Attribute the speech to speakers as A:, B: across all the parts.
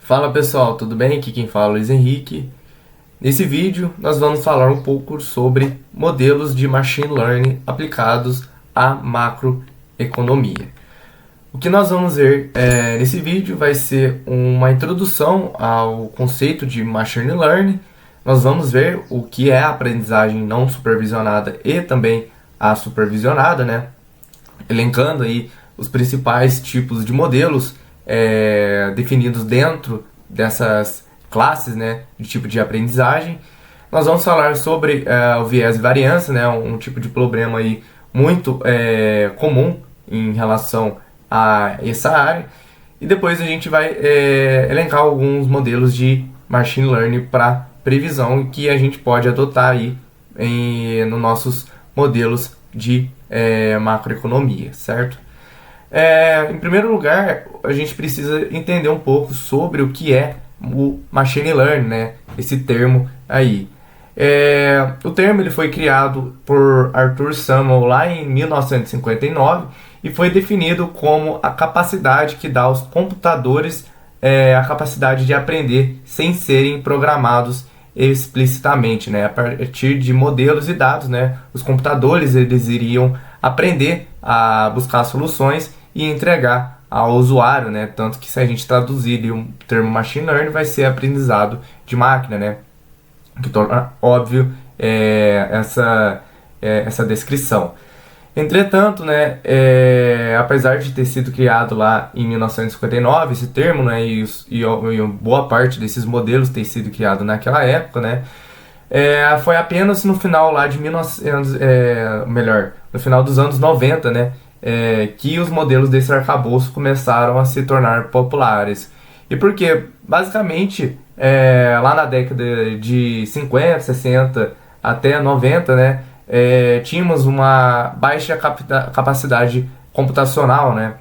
A: Fala pessoal, tudo bem? Aqui quem fala é o Luiz Henrique. Nesse vídeo nós vamos falar um pouco sobre modelos de Machine Learning aplicados à macroeconomia. O que nós vamos ver nesse vídeo vai ser uma introdução ao conceito de Machine Learning. Nós vamos ver o que é a aprendizagem não supervisionada e também a supervisionada, né? Elencando aí os principais tipos de modelos definidos dentro dessas classes, né, de tipo de aprendizagem. Nós vamos falar sobre o viés e variância, né, um tipo de problema aí muito comum em relação a essa área. E depois a gente vai elencar alguns modelos de machine learning para previsão que a gente pode adotar aí nos nossos modelos de macroeconomia, certo? Em primeiro lugar, a gente precisa entender um pouco sobre o que é o Machine Learning, né? Esse termo aí. O termo ele foi criado por Arthur Samuel lá em 1959 e foi definido como a capacidade que dá aos computadores a capacidade de aprender sem serem programados explicitamente, né? A partir de modelos e dados, né? Os computadores eles iriam aprender a buscar soluções e entregar ao usuário, né? Tanto que se a gente traduzir o termo machine learning vai ser aprendizado de máquina, né? Que torna óbvio essa descrição. Entretanto, né, apesar de ter sido criado lá em 1959 esse termo, né, e boa parte desses modelos ter sido criado naquela época, né, foi apenas no final lá de 1900, no final dos anos 90, né, que os modelos desse arcabouço começaram a se tornar populares. E porque, basicamente, lá na década de 50, 60 até 90, né, tínhamos uma baixa capacidade computacional, né?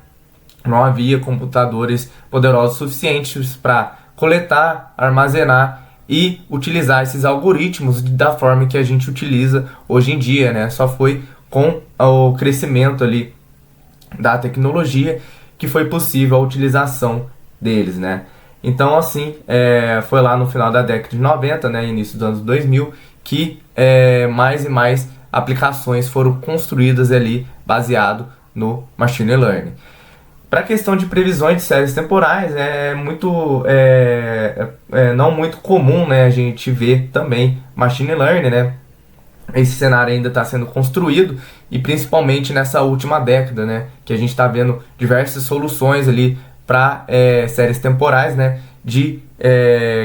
A: Não havia computadores poderosos suficientes para coletar, armazenar e utilizar esses algoritmos da forma que a gente utiliza hoje em dia, né? Só foi com o crescimento ali da tecnologia que foi possível a utilização deles, né? Então, assim, foi lá no final da década de 90, né, início dos anos 2000, que mais e mais aplicações foram construídas ali baseado no Machine Learning. Para a questão de previsões de séries temporais, não muito comum, né, a gente ver também Machine Learning, né? Esse cenário ainda está sendo construído e principalmente nessa última década, né, que a gente está vendo diversas soluções ali para séries temporais, né, de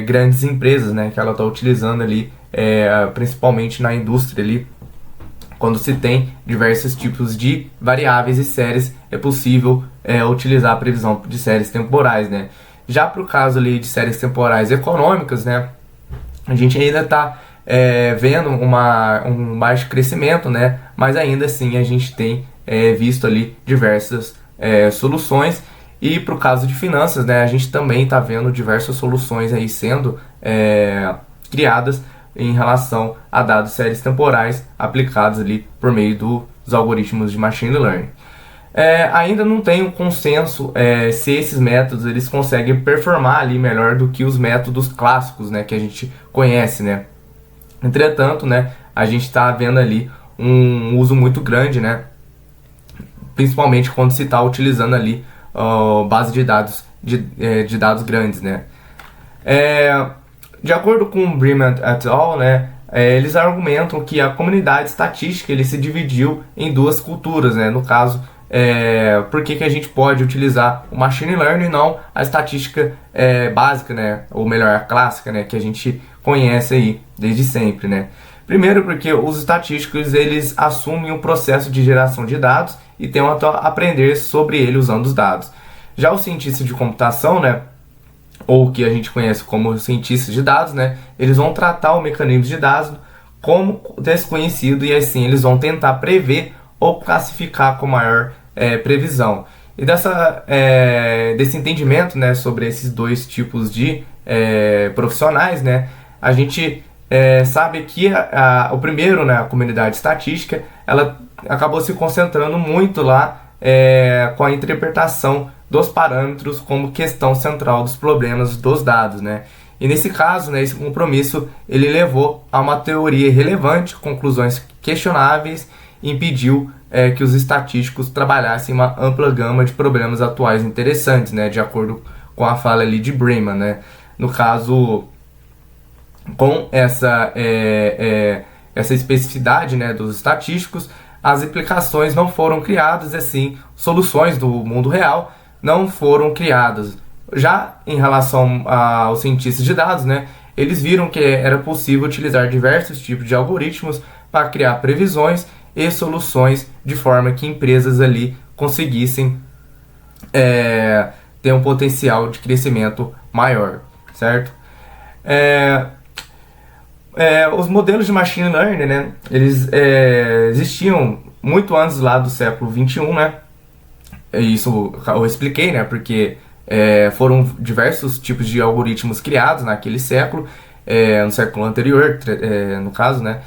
A: grandes empresas, né, que ela está utilizando ali, principalmente na indústria ali. Quando se tem diversos tipos de variáveis e séries, é possível utilizar a previsão de séries temporais, né. Já para o caso ali de séries temporais econômicas, né, a gente ainda está vendo um baixo crescimento, né, mas ainda assim a gente tem visto ali diversas soluções. E para o caso de finanças, né, a gente também está vendo diversas soluções aí sendo criadas em relação a dados séries temporais aplicados ali por meio dos algoritmos de machine learning. Ainda não tem um consenso se esses métodos eles conseguem performar ali melhor do que os métodos clássicos, né, que a gente conhece, né. Entretanto, né, a gente está vendo ali um uso muito grande, né, principalmente quando se está utilizando ali base de dados de dados grandes, né. De acordo com Breman et al., né, eles argumentam que a comunidade estatística ele se dividiu em duas culturas, né. No caso, por que a gente pode utilizar o machine learning e não a estatística básica, né, ou melhor, a clássica, né, que a gente conhece aí desde sempre, né. Primeiro porque os estatísticos eles assumem o processo de geração de dados e tentam aprender sobre ele usando os dados. Já os cientistas de computação, né, ou o que a gente conhece como cientistas de dados, né, eles vão tratar o mecanismo de dados como desconhecido e assim eles vão tentar prever ou classificar com maior previsão. E desse entendimento, né, sobre esses dois tipos de profissionais, né, a gente sabe que o primeiro, né, a comunidade estatística, ela acabou se concentrando muito lá com a interpretação dos parâmetros como questão central dos problemas dos dados, né? E nesse caso, né, esse compromisso ele levou a uma teoria irrelevante, conclusões questionáveis e impediu que os estatísticos trabalhassem uma ampla gama de problemas atuais interessantes, né, de acordo com a fala ali de Breiman, né? No caso, com essa especificidade, né, dos estatísticos, as implicações não foram criadas, e assim, soluções do mundo real não foram criadas. Já em relação aos cientistas de dados, né, eles viram que era possível utilizar diversos tipos de algoritmos para criar previsões e soluções de forma que empresas ali conseguissem ter um potencial de crescimento maior, certo? Os modelos de machine learning, né, eles existiam muito antes lá do século XXI, né? Isso eu expliquei, né? Porque foram diversos tipos de algoritmos criados naquele século, no século anterior, no caso, né?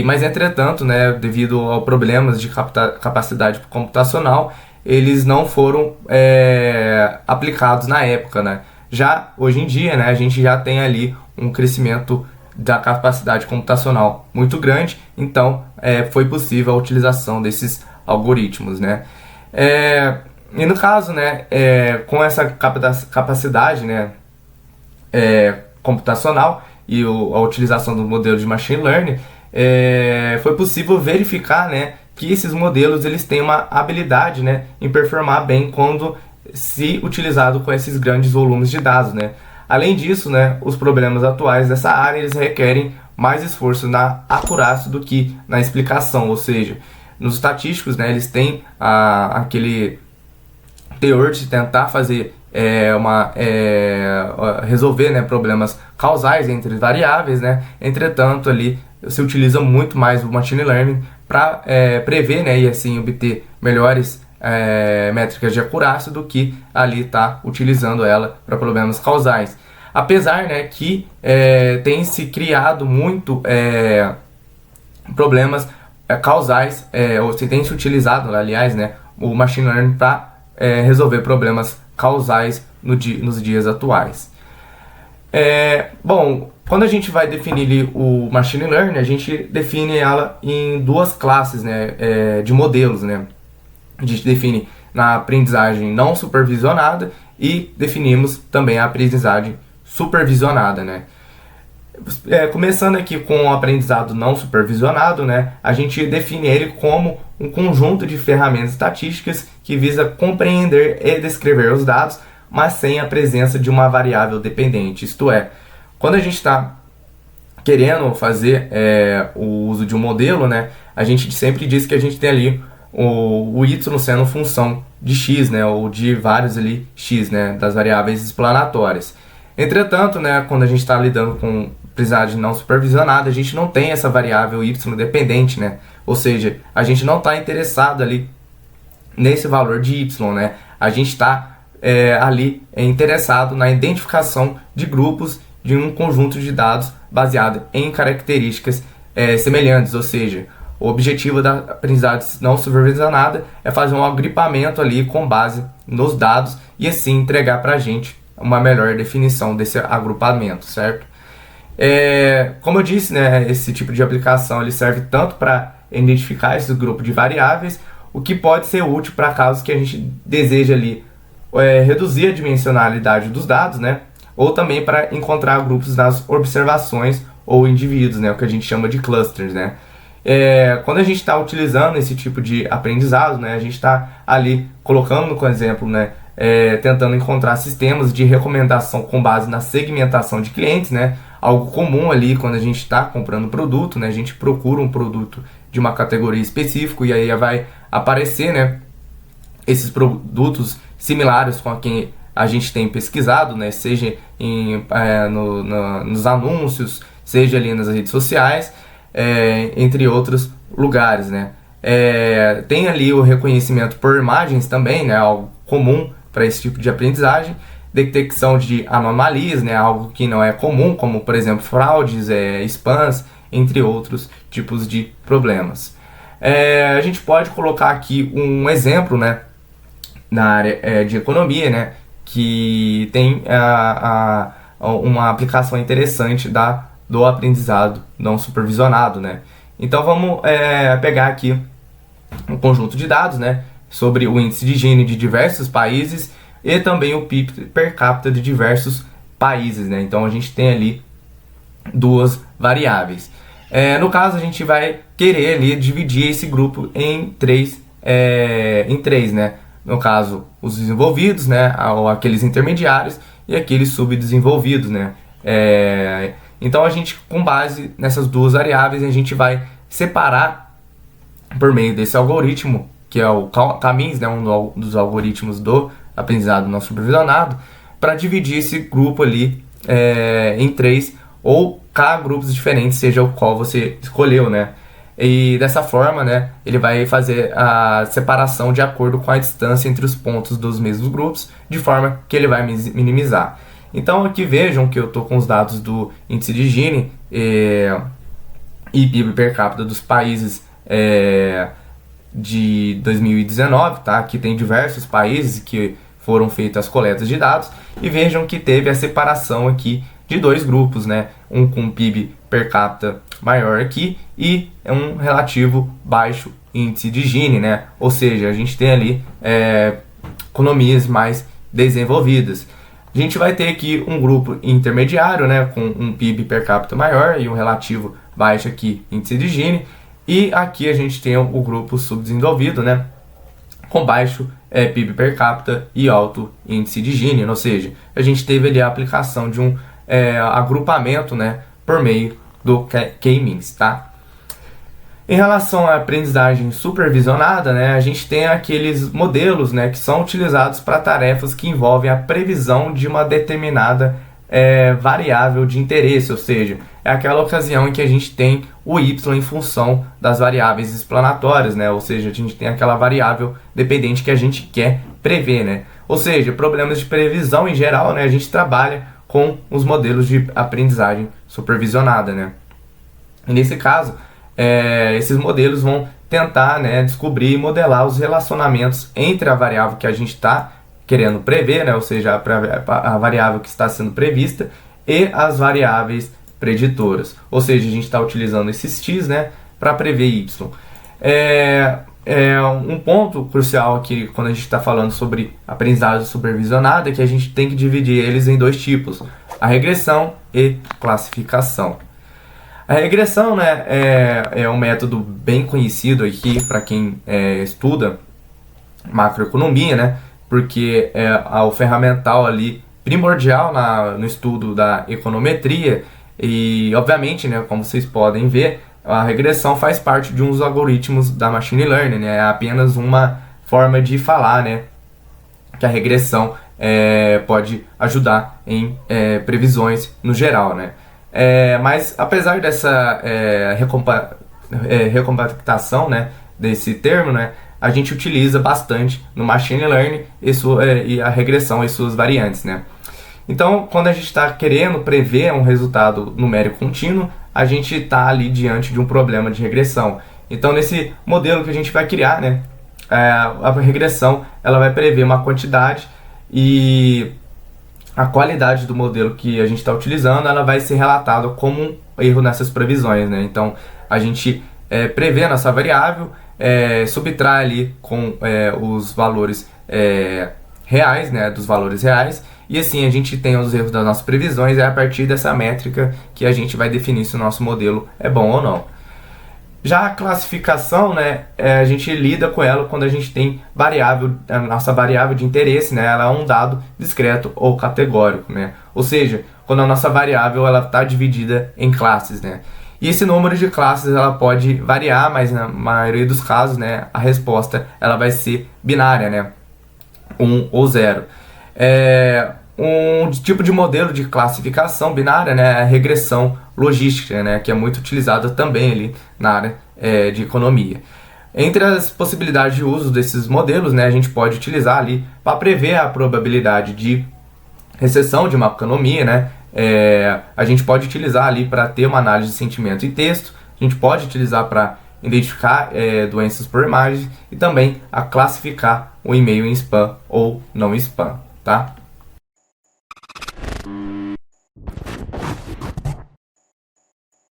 A: Mas entretanto, né, devido a problemas de capacidade computacional, eles não foram aplicados na época, né? Já hoje em dia, né, a gente já tem ali um crescimento da capacidade computacional muito grande, então foi possível a utilização desses algoritmos, né? E no caso, né, com essa capacidade, né, computacional e a utilização do modelo de machine learning, foi possível verificar, né, que esses modelos eles têm uma habilidade, né, em performar bem quando se utilizado com esses grandes volumes de dados, né? Além disso, né, os problemas atuais dessa área eles requerem mais esforço na acurácia do que na explicação, ou seja, nos estatísticos, né, eles têm aquele teor de tentar fazer resolver, né, problemas causais entre variáveis, né? Entretanto, ali se utiliza muito mais o machine learning para prever, né, e assim obter melhores métricas de acurácia do que ali tá utilizando ela para problemas causais. Apesar, né, que tem se criado muito problemas causais, ou se tem se utilizado, aliás, né, o machine learning para resolver problemas causais nos dias atuais. Bom, quando a gente vai definir o machine learning, a gente define ela em duas classes, né, de modelos, né? A gente define na aprendizagem não supervisionada e definimos também a aprendizagem supervisionada, né? Começando aqui com o aprendizado não supervisionado, né, a gente define ele como um conjunto de ferramentas estatísticas que visa compreender e descrever os dados, mas sem a presença de uma variável dependente. Isto é, quando a gente está querendo fazer o uso de um modelo, né, a gente sempre diz que a gente tem ali o y sendo função de x, né, ou de vários ali x, né, das variáveis explanatórias. Entretanto, né, quando a gente está lidando com aprendizagem não supervisionada, a gente não tem essa variável y dependente, né? Ou seja, a gente não está interessado ali nesse valor de y, né? A gente está ali interessado na identificação de grupos de um conjunto de dados baseado em características semelhantes, ou seja, o objetivo da aprendizagem não supervisionada é fazer um agrupamento ali com base nos dados e assim entregar para a gente uma melhor definição desse agrupamento, certo? Como eu disse, né, esse tipo de aplicação ele serve tanto para identificar esse grupo de variáveis, o que pode ser útil para casos que a gente deseja ali reduzir a dimensionalidade dos dados, né, ou também para encontrar grupos nas observações ou indivíduos, né, o que a gente chama de clusters, né. Quando a gente está utilizando esse tipo de aprendizado, né, a gente está ali colocando como exemplo, né, tentando encontrar sistemas de recomendação com base na segmentação de clientes, né, algo comum ali quando a gente está comprando produto, né, a gente procura um produto de uma categoria específica e aí vai aparecer, né, esses produtos similares com a quem a gente tem pesquisado, né, seja nos anúncios, seja ali nas redes sociais, entre outros lugares, né. Tem ali o reconhecimento por imagens também, né, algo comum para esse tipo de aprendizagem, detecção de anomalias, né, algo que não é comum, como por exemplo fraudes, spams, entre outros tipos de problemas. A gente pode colocar aqui um exemplo, né, na área de economia, né, que tem uma aplicação interessante do aprendizado não supervisionado, né. Então vamos pegar aqui um conjunto de dados, né, sobre o índice de Gini de diversos países e também o PIB per capita de diversos países, né. Então a gente tem ali duas variáveis. No caso, a gente vai querer ali dividir esse grupo em três, né? No caso, os desenvolvidos, né? Ou aqueles intermediários e aqueles subdesenvolvidos, né? Então, a gente, com base nessas duas variáveis, a gente vai separar por meio desse algoritmo, que é o Caminhos, né? Um dos algoritmos do aprendizado não supervisionado, para dividir esse grupo ali em três ou K grupos diferentes, seja o qual você escolheu, né? E dessa forma, né, ele vai fazer a separação de acordo com a distância entre os pontos dos mesmos grupos, de forma que ele vai minimizar. Então aqui vejam que eu estou com os dados do índice de Gini e PIB per capita dos países de 2019, tá? Aqui tem diversos países que foram feitas as coletas de dados e vejam que teve a separação aqui de dois grupos, né? Um com PIB per capita maior aqui e um relativo baixo índice de Gini, né? Ou seja, a gente tem ali economias mais desenvolvidas. A gente vai ter aqui um grupo intermediário, né? Com um PIB per capita maior e um relativo baixo aqui índice de Gini. E aqui a gente tem o grupo subdesenvolvido, né? Com baixo PIB per capita e alto índice de Gini, ou seja, a gente teve ali a aplicação de um agrupamento, né, por meio do K-means, tá? Em relação à aprendizagem supervisionada, né, a gente tem aqueles modelos, né, que são utilizados para tarefas que envolvem a previsão de uma determinada variável de interesse, ou seja, é aquela ocasião em que a gente tem o y em função das variáveis explanatórias, né, ou seja, a gente tem aquela variável dependente que a gente quer prever, né, ou seja, problemas de previsão em geral, né, a gente trabalha com os modelos de aprendizagem supervisionada, né? E nesse caso, esses modelos vão tentar, né, descobrir e modelar os relacionamentos entre a variável que a gente está querendo prever, né, ou seja, a variável que está sendo prevista e as variáveis preditoras. Ou seja, a gente está utilizando esses x, né, para prever y. Um ponto crucial aqui quando a gente está falando sobre aprendizagem supervisionada é que a gente tem que dividir eles em dois tipos, a regressão e classificação. A regressão, né, é um método bem conhecido aqui para quem estuda macroeconomia, né, porque é o ferramental ali primordial no estudo da econometria e, obviamente, né, como vocês podem ver, a regressão faz parte de um dos algoritmos da Machine Learning, né? É apenas uma forma de falar, né, que a regressão pode ajudar em previsões no geral, né? Mas apesar dessa recompactação, né, desse termo, né, a gente utiliza bastante no Machine Learning e a regressão e suas variantes, né? Então, quando a gente está querendo prever um resultado numérico contínuo, a gente está ali diante de um problema de regressão. Então, nesse modelo que a gente vai criar, né, a regressão ela vai prever uma quantidade e a qualidade do modelo que a gente está utilizando ela vai ser relatada como um erro nessas previsões, né? Então, a gente prevê a nossa variável, subtrai ali com os valores reais, né, dos valores reais, e assim a gente tem os erros das nossas previsões, é a partir dessa métrica que a gente vai definir se o nosso modelo é bom ou não. Já a classificação, né, a gente lida com ela quando a gente tem a nossa variável de interesse, né, ela é um dado discreto ou categórico, né, ou seja, quando a nossa variável está dividida em classes, né. E esse número de classes ela pode variar, mas na maioria dos casos, né, a resposta ela vai ser binária, né, 1 ou 0. Um tipo de modelo de classificação binária, né, é a regressão logística, né, que é muito utilizada também ali na área de economia. Entre as possibilidades de uso desses modelos, né, a gente pode utilizar ali para prever a probabilidade de recessão de uma economia, né, a gente pode utilizar ali para ter uma análise de sentimento e texto, a gente pode utilizar para identificar doenças por imagem e também a classificar o e-mail em spam ou não spam, tá?